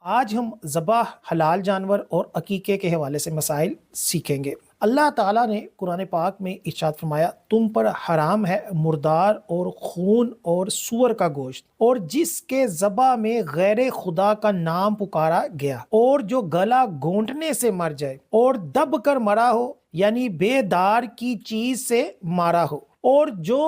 آج ہم ذبح حلال جانور اور عقیقے کے حوالے سے مسائل سیکھیں گے۔ اللہ تعالیٰ نے قرآن پاک میں ارشاد فرمایا، تم پر حرام ہے مردار اور خون اور سور کا گوشت، اور جس کے ذبح میں غیر خدا کا نام پکارا گیا، اور جو گلا گھونٹنے سے مر جائے اور دب کر مرا ہو، یعنی بے دار کی چیز سے مارا ہو، اور جو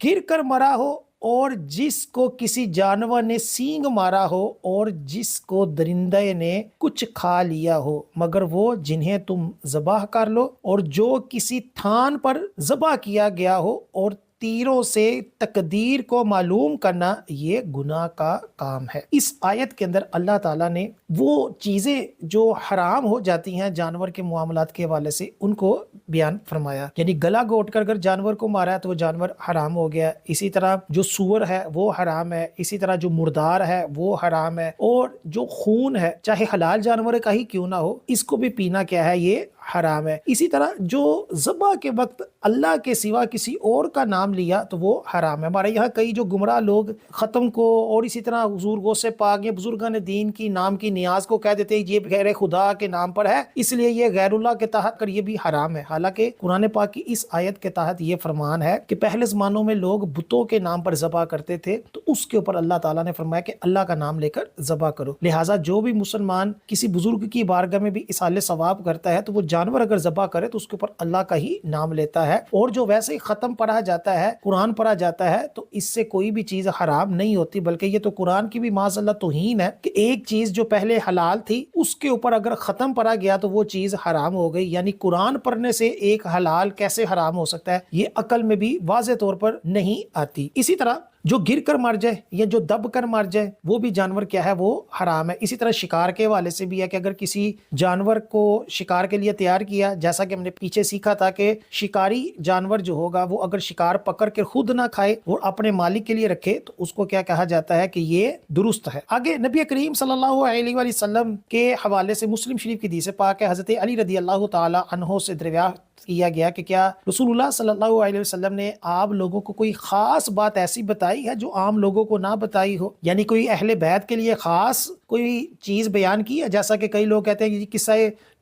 گر کر مرا ہو، اور جس کو کسی جانور نے سینگ مارا ہو، اور جس کو درندے نے کچھ کھا لیا ہو مگر وہ جنہیں تم ذبح کر لو، اور جو کسی تھان پر ذبح کیا گیا ہو، اور تیروں سے تقدیر کو معلوم کرنا یہ گناہ کا کام ہے۔ اس آیت کے اندر اللہ تعالیٰ نے وہ چیزیں جو حرام ہو جاتی ہیں جانور کے معاملات کے حوالے سے ان کو بیان فرمایا، یعنی گلا گھونٹ کر اگر جانور کو مارا ہے تو وہ جانور حرام ہو گیا، اسی طرح جو سور ہے وہ حرام ہے، اسی طرح جو مردار ہے وہ حرام ہے، اور جو خون ہے چاہے حلال جانور کا ہی کیوں نہ ہو اس کو بھی پینا کیا ہے، یہ حرام ہے۔ اسی طرح جو ذبح کے وقت اللہ کے سوا کسی اور کا نام لیا تو وہ حرام ہے۔ ہمارے یہاں کئی جو گمراہ لوگ ختم کو اور اسی طرح حضور غوث پاک یا بزرگان دین کی نام کی نیاز کو کہہ دیتے ہیں یہ غیر خدا کے نام پر ہے اس لیے یہ غیر اللہ کے تحت کر یہ بھی حرام ہے، حالانکہ قرآن پاک کی اس آیت کے تحت یہ فرمان ہے کہ پہلے زمانوں میں لوگ بتوں کے نام پر ذبح کرتے تھے تو اس کے اوپر اللہ تعالیٰ نے فرمایا کہ اللہ کا نام لے کر ذبح کرو، لہٰذا جو بھی مسلمان کسی بزرگ کی بارگاہ میں بھی اصالہ ثواب کرتا ہے تو وہ جانور اگر ذبح کرے تو اس کے اوپر اللہ کا ہی نام لیتا ہے، اور جو ویسے ہی ختم پڑھا جاتا ہے، قرآن پڑھا جاتا ہے تو اس سے کوئی بھی چیز حرام نہیں ہوتی، بلکہ یہ تو قرآن کی بھی معاذ اللہ توہین ہے کہ ایک چیز جو پہلے حلال تھی اس کے اوپر اگر ختم پڑھا گیا تو وہ چیز حرام ہو گئی، یعنی قرآن پڑھنے سے ایک حلال کیسے حرام ہو سکتا ہے یہ عقل میں بھی واضح طور پر نہیں آتی۔ اسی طرح جو گر کر مر جائے یا جو دب کر مر جائے وہ بھی جانور کیا ہے، وہ حرام ہے۔ اسی طرح شکار کے حوالے سے بھی ہے کہ اگر کسی جانور کو شکار کے لیے تیار کیا، جیسا کہ ہم نے پیچھے سیکھا تھا کہ شکاری جانور جو ہوگا وہ اگر شکار پکڑ کے خود نہ کھائے اور اپنے مالک کے لیے رکھے تو اس کو کیا کہا جاتا ہے کہ یہ درست ہے۔ آگے نبی کریم صلی اللہ علیہ وآلہ وسلم کے حوالے سے مسلم شریف کی حدیث پاک ہے، حضرت علی رضی اللہ تعالی عنہ سے دریافت کیا گیا کہ کیا رسول اللہ صلی اللہ علیہ وسلم نے آپ لوگوں کو کوئی خاص بات ایسی بتائی ہے جو عام لوگوں کو نہ بتائی ہو، یعنی کوئی اہل بیت کے لیے خاص کوئی چیز بیان کی ہے؟ جیسا کہ کئی لوگ کہتے ہیں کہ قصہ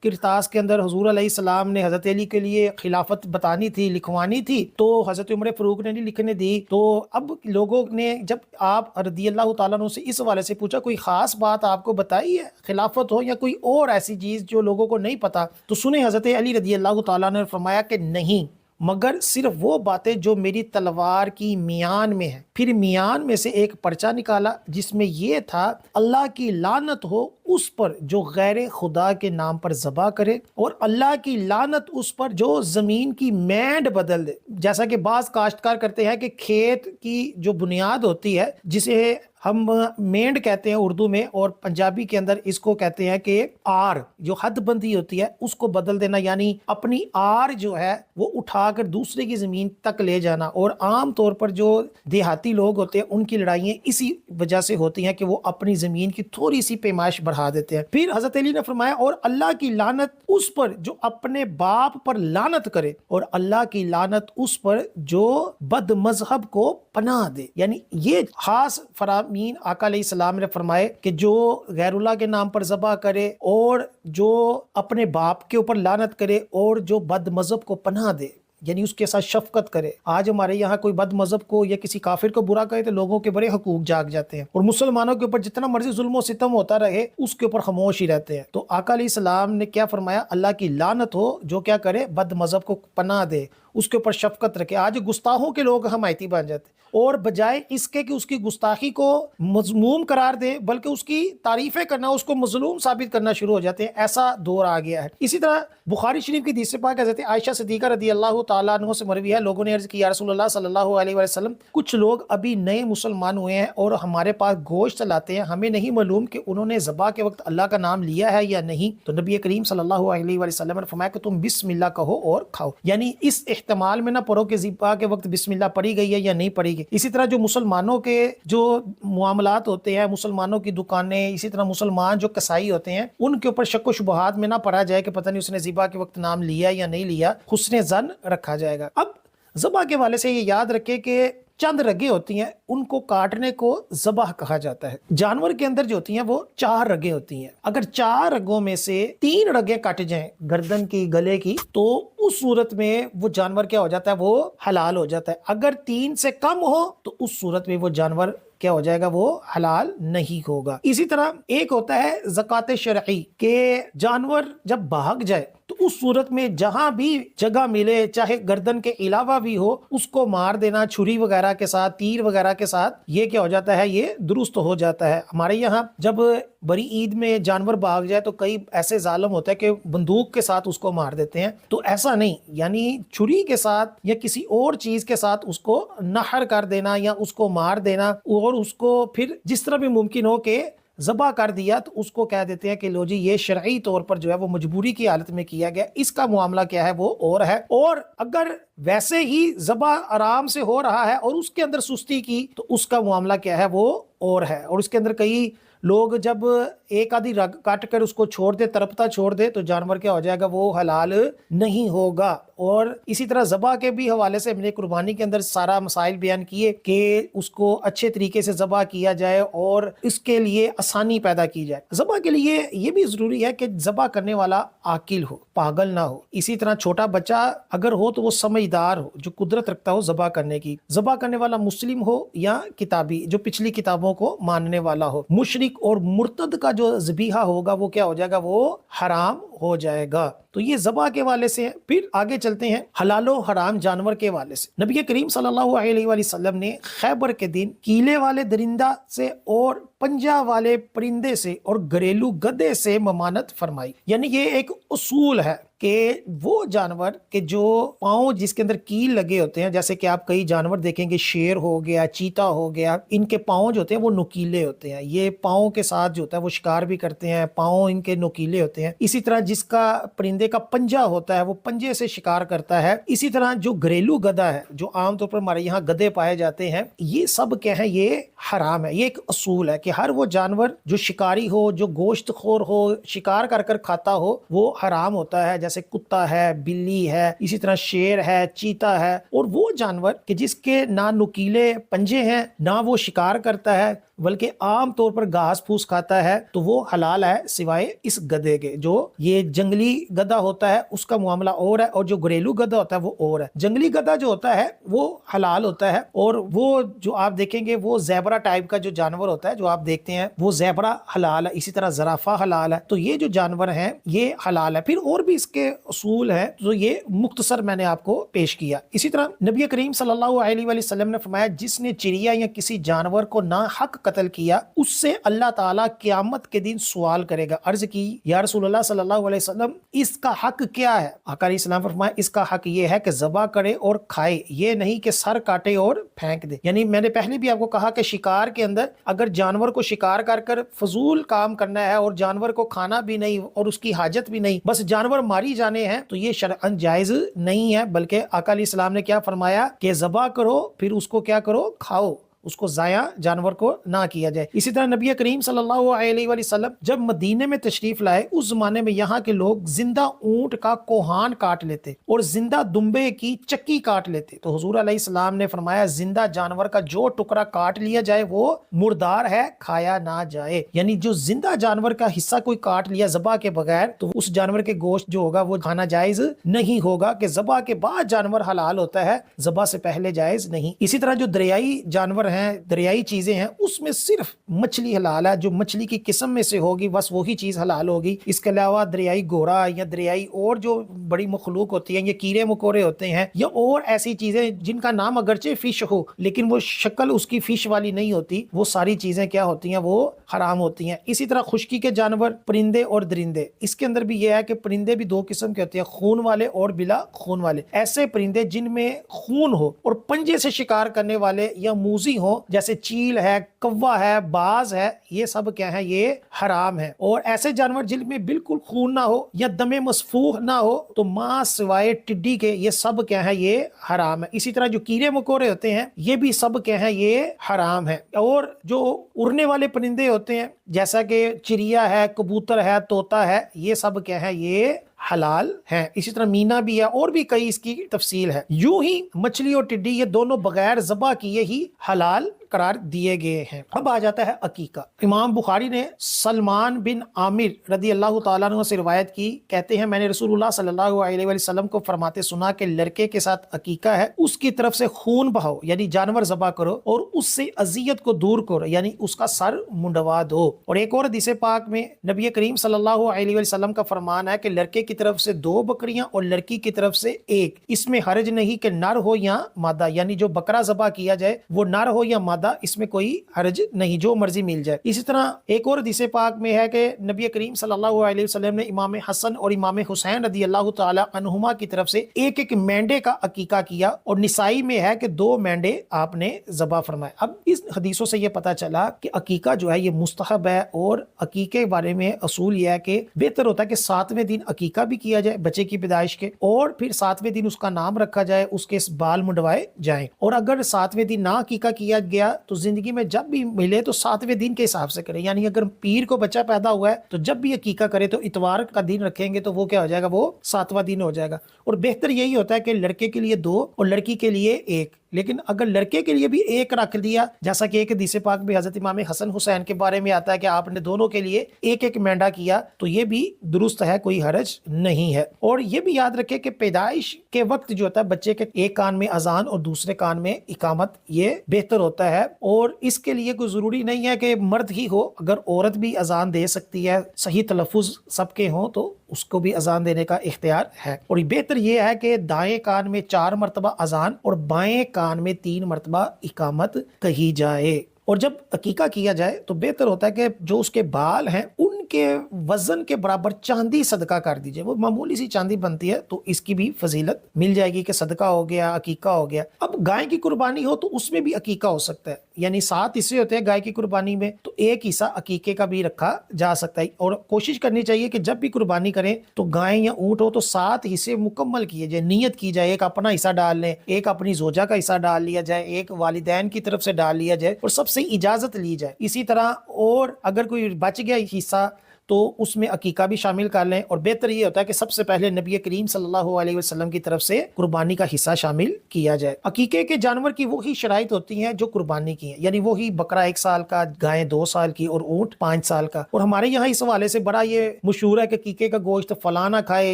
کرتاس کے اندر حضور علیہ السلام نے حضرت علی کے لیے خلافت بتانی تھی، لکھوانی تھی تو حضرت عمر فاروق نے نہیں لکھنے دی، تو اب لوگوں نے جب آپ رضی اللہ تعالیٰ عنہ سے اس حوالے سے پوچھا کوئی خاص بات آپ کو بتائی ہے، خلافت ہو یا کوئی اور ایسی چیز جو لوگوں کو نہیں پتا، تو سنیں حضرت علی رضی اللہ تعالیٰ نے فرمایا کہ نہیں، مگر صرف وہ باتیں جو میری تلوار کی میان میں ہیں۔ پھر میان میں سے ایک پرچہ نکالا جس میں یہ تھا، اللہ کی لعنت ہو اس پر جو غیر خدا کے نام پر ذبح کرے، اور اللہ کی لعنت اس پر جو زمین کی مینڈ بدل دے۔ جیسا کہ بعض کاشتکار کرتے ہیں کہ کھیت کی جو بنیاد ہوتی ہے جسے ہم مینڈ کہتے ہیں اردو میں، اور پنجابی کے اندر اس کو کہتے ہیں کہ آر، جو حد بندی ہوتی ہے اس کو بدل دینا، یعنی اپنی آر جو ہے وہ اٹھا کر دوسرے کی زمین تک لے جانا، اور عام طور پر جو دیہاتی لوگ ہوتے ہیں ان کی لڑائیاں اسی وجہ سے ہوتی ہیں کہ وہ اپنی زمین کی تھوڑی سی پیمائش بڑھا دیتے ہیں۔ پھر حضرت علی نے فرمایا اور اللہ کی لعنت اس پر جو اپنے باپ پر لعنت کرے، اور اللہ کی لعنت اس پر جو بد مذہب کو پناہ دے، یعنی یہ خاص فرامین آقا علیہ السلام نے فرمائے کہ جو غیر اللہ کے نام پر ذبح کرے، اور جو اپنے باپ کے اوپر لعنت کرے، اور جو بد مذہب کو پناہ دے، یعنی اس کے ساتھ شفقت کرے۔ آج ہمارے یہاں کوئی بد مذہب کو یا کسی کافر کو برا کہے تو لوگوں کے بڑے حقوق جاگ جاتے ہیں، اور مسلمانوں کے اوپر جتنا مرضی ظلم و ستم ہوتا رہے اس کے اوپر خاموش ہی رہتے ہیں۔ تو آقا علیہ السلام نے کیا فرمایا، اللہ کی لعنت ہو جو کیا کرے، بد مذہب کو پناہ دے، اس کے اوپر شفقت رکھے۔ آج گستاخوں کے لوگ حمایتی بن جاتے ہیں، اور بجائے اس کے کہ اس کی گستاخی کو مذموم قرار دے بلکہ اس کی تعریفیں کرنا، اس کو مظلوم ثابت کرنا شروع ہو جاتے ہیں۔ ایسا دور آ گیا ہے۔ اسی طرح بخاری شریف کی حدیث پاک حضرت عائشہ صدیقہ رضی اللہ تعالیٰ عنہ سے مروی ہے، لوگوں نے عرض کی یا رسول اللہ صلی اللہ علیہ وسلم، کچھ لوگ ابھی نئے مسلمان ہوئے ہیں اور ہمارے پاس گوشت لاتے ہیں، ہمیں نہیں معلوم کہ انہوں نے ذبح کے وقت اللہ کا نام لیا ہے یا نہیں، تو نبی کریم صلی اللہ علیہ وسلم نے فرمایا کہ تم بسم اللہ کہو اور کھاؤ، یعنی اس احتمال میں نہ پڑھو کہ ذبح کے وقت بسم اللہ پڑھی گئی ہے یا نہیں پڑھی گئی۔ اسی طرح جو مسلمانوں کے جو معاملات ہوتے ہیں، مسلمانوں کی دکانیں، اسی طرح مسلمان جو کسائی ہوتے ہیں، ان کے اوپر شک و شبہات میں نہ پڑا جائے کہ پتہ نہیں اس نے ذبح کے وقت نام لیا یا نہیں لیا، حسن ظن رکھا جائے گا۔ اب ذبح کے حوالے سے یہ یاد رکھے کہ چند رگیں ہوتی ہیں ان کو کاٹنے کو ذبح کہا جاتا ہے۔ جانور کے اندر جو ہوتی ہیں وہ 4 رگیں ہوتی ہیں، اگر 4 رگوں میں سے 3 رگیں کٹ جائیں گردن کی، گلے کی، تو اس صورت میں وہ جانور کیا ہو جاتا ہے، وہ حلال ہو جاتا ہے۔ اگر 3 سے کم ہو تو اس صورت میں وہ جانور کیا ہو جائے گا، وہ حلال نہیں ہوگا۔ اسی طرح ایک ہوتا ہے زکوٰۃ شرعی، کہ جانور جب بھاگ جائے تو اس صورت میں جہاں بھی جگہ ملے، چاہے گردن کے علاوہ بھی ہو، اس کو مار دینا چھری وغیرہ کے ساتھ، تیر وغیرہ کے ساتھ، یہ کیا ہو جاتا ہے، یہ درست ہو جاتا ہے۔ ہمارے یہاں جب بڑی عید میں جانور بھاگ جائے تو کئی ایسے ظالم ہوتا ہے کہ بندوق کے ساتھ اس کو مار دیتے ہیں، تو ایسا نہیں، یعنی چھری کے ساتھ یا کسی اور چیز کے ساتھ اس کو نحر کر دینا یا اس کو مار دینا، اور اس کو پھر جس طرح بھی ممکن ہو کہ ذبح کر دیا، تو اس کو کہہ دیتے ہیں کہ لو جی یہ شرعی طور پر جو ہے وہ مجبوری کی حالت میں کیا گیا، اس کا معاملہ کیا ہے، وہ اور ہے۔ اور اگر ویسے ہی ذبح آرام سے ہو رہا ہے اور اس کے اندر سستی کی تو اس کا معاملہ کیا ہے، وہ اور ہے۔ اور اس کے اندر کئی لوگ جب ایک آدھی رگ کاٹ کر اس کو چھوڑ دے، تڑپتا چھوڑ دے، تو جانور کیا ہو جائے گا، وہ حلال نہیں ہوگا۔ اور اسی طرح ذبح کے بھی حوالے سے ہم نے قربانی کے اندر سارا مسائل بیان کیے کہ اس کو اچھے طریقے سے ذبح کیا جائے اور اس کے لیے آسانی پیدا کی جائے۔ ذبح کے لیے یہ بھی ضروری ہے کہ ذبح کرنے والا عاقل ہو، پاگل نہ ہو۔ اسی طرح چھوٹا بچہ اگر ہو تو وہ سمجھدار ہو، جو قدرت رکھتا ہو ذبح کرنے کی۔ ذبح کرنے والا مسلم ہو یا کتابی، جو پچھلی کتابوں کو ماننے والا ہو۔ مشرک اور مرتد کا جو ذبیحہ ہوگا وہ کیا ہو جائے گا، وہ حرام ہو جائے گا۔ تو یہ ذبح کے والے سے ہیں۔ پھر آگے چلتے ہیں حلال و حرام جانور کے والے سے۔ نبی کریم صلی اللہ علیہ وآلہ وسلم نے خیبر کے دن کیلے والے درندہ سے اور پنجہ والے پرندے سے اور گھریلو گدے سے ممانت فرمائی۔ یعنی یہ ایک اصول ہے کہ وہ جانور کہ جو پاؤں جس کے اندر کیل لگے ہوتے ہیں، جیسے کہ آپ کئی جانور دیکھیں گے، شیر ہو گیا، چیتا ہو گیا، ان کے پاؤں جو ہوتے ہیں وہ نوکیلے ہوتے ہیں۔ یہ پاؤں کے ساتھ جو ہوتا ہے وہ شکار بھی کرتے ہیں، پاؤں ان کے نوکیلے ہوتے ہیں۔ اسی طرح جس کا پرندے کا پنجہ ہوتا ہے وہ پنجے سے شکار کرتا ہے۔ اسی طرح جو گھریلو گدھا ہے، جو عام طور پر ہمارے یہاں گدھے پائے جاتے ہیں، یہ سب کیا ہے، یہ حرام ہے۔ یہ ایک اصول ہے کہ ہر وہ جانور جو شکاری ہو، جو گوشت خور ہو، شکار کر کر کھاتا ہو، وہ حرام ہوتا ہے۔ جیسے کتا ہے، بلی ہے، اسی طرح شیر ہے، چیتا ہے، اور وہ جانور کہ جس کے نہ نکیلے پنجے ہیں، نہ وہ شکار کرتا ہے، بلکہ عام طور پر گھاس پھوس کھاتا ہے، تو وہ حلال ہے سوائے اس گدھے کے۔ جو یہ جنگلی گدھا ہوتا ہے اس کا معاملہ اور ہے، اور جو گھریلو گدھا ہوتا ہے وہ اور ہے۔ جنگلی گدھا جو ہوتا ہے وہ حلال ہوتا ہے، اور وہ جو آپ دیکھیں گے وہ زیبرا ٹائپ کا جو جانور ہوتا ہے جو آپ دیکھتے ہیں وہ زیبرا حلال ہے، اسی طرح زرافہ حلال ہے۔ تو یہ جو جانور ہیں یہ حلال ہے۔ پھر اور بھی اس کے اصول ہیں، تو یہ مختصر میں نے آپ کو پیش کیا۔ اسی طرح نبی کریم صلی اللہ علیہ وآلہ وسلم نے فرمایا جس نے چڑیا یا کسی جانور کو ناحق قتل کیا اس سے اللہ تعالیٰ قیامت کے دن سوال کرے گا۔ عرض کی یا رسول اللہ صلی اللہ علیہ وسلم اس کا حق کیا ہے؟ آقا علیہ السلام فرمایا اس کا حق یہ ہے کہ ذبح کرے اور کھائے، یہ نہیں کہ سر کاٹے اور پھینک دے۔ یعنی میں نے پہلے بھی آپ کو کہا کہ شکار کے اندر اگر جانور کو شکار کر کر فضول کام کرنا ہے اور جانور کو کھانا بھی نہیں اور اس کی حاجت بھی نہیں، بس جانور ماری جانے ہیں، تو یہ شرعاً جائز نہیں ہے۔ بلکہ آقا علیہ السلام نے کیا فرمایا کہ ذبح کرو پھر اس کو کیا کرو، کھاؤ، اس کو ضائع جانور کو نہ کیا جائے۔ اسی طرح نبی کریم صلی اللہ علیہ وآلہ وسلم جب مدینے میں تشریف لائے، اس زمانے میں یہاں کے لوگ زندہ اونٹ کا کوہان کاٹ لیتے اور زندہ دمبے کی چکی کاٹ لیتے۔ تو حضور علیہ السلام نے فرمایا زندہ جانور کا جو ٹکڑا کاٹ لیا جائے وہ مردار ہے، کھایا نہ جائے۔ یعنی جو زندہ جانور کا حصہ کوئی کاٹ لیا ذبح کے بغیر، تو اس جانور کے گوشت جو ہوگا وہ کھانا جائز نہیں ہوگا، کہ ذبح کے بعد جانور حلال ہوتا ہے، ذبح سے پہلے جائز نہیں۔ اسی طرح جو دریائی جانور ہیں، دریائی چیزیں ہیں، اس میں صرف مچھلی حلال ہے، جو مچھلی کی قسم میں سے ہوگی بس وہی چیز حلال ہوگی۔ اس کے علاوہ دریائی گھوڑا یا دریائی اور جو بڑی مخلوق ہوتی ہیں، یہ کیڑے مکوڑے ہوتے ہیں یا اور ایسی چیزیں جن کا نام اگرچہ فش ہو لیکن وہ شکل اس کی فش والی نہیں ہوتی، وہ ساری چیزیں کیا ہوتی ہیں، وہ حرام ہوتی ہیں۔ اسی طرح خشکی کے جانور پرندے اور درندے، اس کے اندر بھی یہ ہے کہ پرندے بھی 2 قسم کے ہوتے ہیں، خون والے اور بلا خون والے۔ ایسے پرندے جن میں خون ہو اور پنجے سے شکار کرنے والے یا موذی ہو، جیسے چیل ہے، کوا ہے، باز ہے، یہ سب کیا ہے، یہ حرام ہے۔ اور ایسے جانور جن میں بالکل خون نہ ہو یا دم مسفوح نہ ہو، تو ماں سوائے ٹڈی کے، یہ سب کیا ہے، یہ حرام ہے۔ اسی طرح جو کیڑے مکوڑے ہوتے ہیں یہ بھی سب کیا ہے، یہ حرام ہے۔ اور جو اڑنے والے پرندے ہوتے ہیں جیسا کہ چڑیا ہے، کبوتر ہے، طوطا ہے، یہ سب کیا ہے، یہ حلال ہیں. اسی طرح مینا بھی ہے اور بھی کئی اس کی تفصیل ہے. یوں ہی مچھلی اور ٹڈی یہ دونوں بغیر ذبح کیے ہی حلال قرار دیے گئے ہیں. اب آ جاتا ہے عقیقہ. امام بخاری نے سلمان بن عامر رضی اللہ تعالیٰ عنہ سے روایت کی، کہتے ہیں میں نے رسول اللہ صلی اللہ علیہ وسلم کو فرماتے سنا کہ لڑکے کے ساتھ عقیقہ ہے، اس کی طرف سے خون بہاؤ یعنی جانور ذبح کرو، اور اس سے اذیت کو دور کرو یعنی اس کا سر منڈوا دو. اور ایک اور حدیث پاک میں نبی کریم صلی اللہ علیہ وسلم کا فرمان ہے کہ لڑکے کی طرف سے 2 بکریاں اور لڑکی کی طرف سے 1، اس میں حرج نہیں کہ نر ہو یا مادہ، یعنی جو بکرا ذبح کیا جائے وہ نر ہو یا مادہ، اس میں کوئی حرج نہیں، جو مرضی مل جائے. اسی طرح ایک اور حدیث پاک میں ہے کہ نبی کریم صلی اللہ علیہ وسلم نے امام حسن اور امام حسین رضی اللہ تعالی عنہما کی طرف سے ایک مینڈے کا عقیقہ کیا، اور نسائی میں ہے کہ 2 مینڈے آپ نے ذبح فرمائے. اب اس حدیثوں سے یہ پتا چلا کہ عقیقہ جو ہے یہ مستحب ہے، اور عقیقے کے بارے میں اصول یہ ہے کہ بہتر ہوتا ہے کہ 7ویں دن عقیقہ بھی کیا جائے بچے کی پیدائش کے، اور پھر 7ویں دن اس کا نام رکھا جائے، اس کے بال منڈوائے جائیں. اور اگر 7ویں دن نہ عقیقہ کیا گیا تو زندگی میں جب بھی ملے تو 7ویں دن کے حساب سے کرے، یعنی اگر پیر کو بچہ پیدا ہوا ہے تو جب بھی عقیقہ کرے تو اتوار کا دن رکھیں گے تو وہ کیا ہو جائے گا، وہ 7واں دن ہو جائے گا. اور بہتر یہی ہوتا ہے کہ لڑکے کے لیے 2 اور لڑکی کے لیے 1، لیکن اگر لڑکے کے لیے بھی 1 رکھ دیا، جیسا کہ ایک حدیث پاک میں حضرت امام حسن حسین کے بارے میں آتا ہے کہ آپ نے دونوں کے لیے 1 مینڈا کیا، تو یہ بھی درست ہے، کوئی حرج نہیں ہے. اور یہ بھی یاد رکھے کہ پیدائش کے وقت جو ہوتا ہے بچے کے ایک کان میں اذان اور دوسرے کان میں اقامت، یہ بہتر ہوتا ہے. اور اس کے لیے کوئی ضروری نہیں ہے کہ مرد ہی ہو، اگر عورت بھی اذان دے سکتی ہے، صحیح تلفظ سب کے ہوں تو اس کو بھی اذان دینے کا اختیار ہے. اور بہتر یہ ہے کہ دائیں کان میں 4 مرتبہ اذان اور بائیں کان میں 3 مرتبہ اقامت کہی جائے. اور جب عقیقہ کیا جائے تو بہتر ہوتا ہے کہ جو اس کے بال ہیں ان کے وزن کے برابر چاندی صدقہ کر دیجئے. وہ معمولی سی چاندی بنتی ہے تو اس کی بھی فضیلت مل جائے گی کہ صدقہ ہو گیا، عقیقہ ہو گیا. اب گائے کی قربانی ہو تو اس میں بھی عقیقہ ہو سکتا ہے، یعنی 7 حصے ہوتے ہیں گائے کی قربانی میں، تو 1 حصہ عقیقے کا بھی رکھا جا سکتا ہے. اور کوشش کرنی چاہیے کہ جب بھی قربانی کریں تو گائے یا اونٹ ہو تو 7 حصے مکمل کیے جائے، نیت کی جائے، 1 اپنا حصہ ڈال لیں، 1 اپنی زوجہ کا حصہ ڈال لیا جائے، 1 والدین کی طرف سے ڈال لیا جائے، اور سب سے اجازت لی جائے. اسی طرح اور اگر کوئی بچ گیا حصہ تو اس میں عقیقہ بھی شامل کر لیں. اور بہتر یہ ہوتا ہے کہ سب سے پہلے نبی کریم صلی اللہ علیہ وسلم کی طرف سے قربانی کا حصہ شامل کیا جائے. عقیقے کے جانور کی وہی شرائط ہوتی ہیں جو قربانی کی ہیں، یعنی وہی بکرا 1 سال کا، گائے 2 سال کی اور اونٹ 5 سال کا. اور ہمارے یہاں اس حوالے سے بڑا یہ مشہور ہے کہ عقیقے کا گوشت فلاں نہ کھائے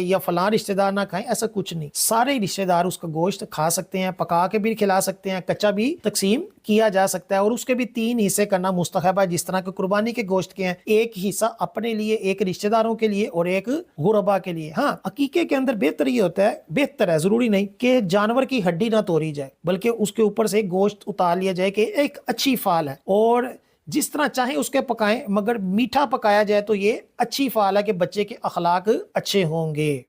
یا فلاں رشتہ دار نہ کھائیں، ایسا کچھ نہیں. سارے رشتہ دار اس کا گوشت کھا سکتے ہیں، پکا کے بھی کھلا سکتے ہیں، کچا بھی تقسیم کیا جا سکتا ہے. اور اس کے بھی 3 حصے کرنا مستحب ہے، جس طرح کہ قربانی کے گوشت کے ہیں، 1 حصہ اپنے لیے، 1 رشتہ داروں کے لیے اور 1 غربا کے لیے. ہاں عقیقے کے اندر بہتر یہ ہوتا ہے، بہتر ہے، ضروری نہیں کہ جانور کی ہڈی نہ توڑی جائے، بلکہ اس کے اوپر سے گوشت اتار لیا جائے کہ ایک اچھی فال ہے، اور جس طرح چاہیں اس کے پکائیں، مگر میٹھا پکایا جائے تو یہ اچھی فال ہے کہ بچے کے اخلاق اچھے ہوں گے.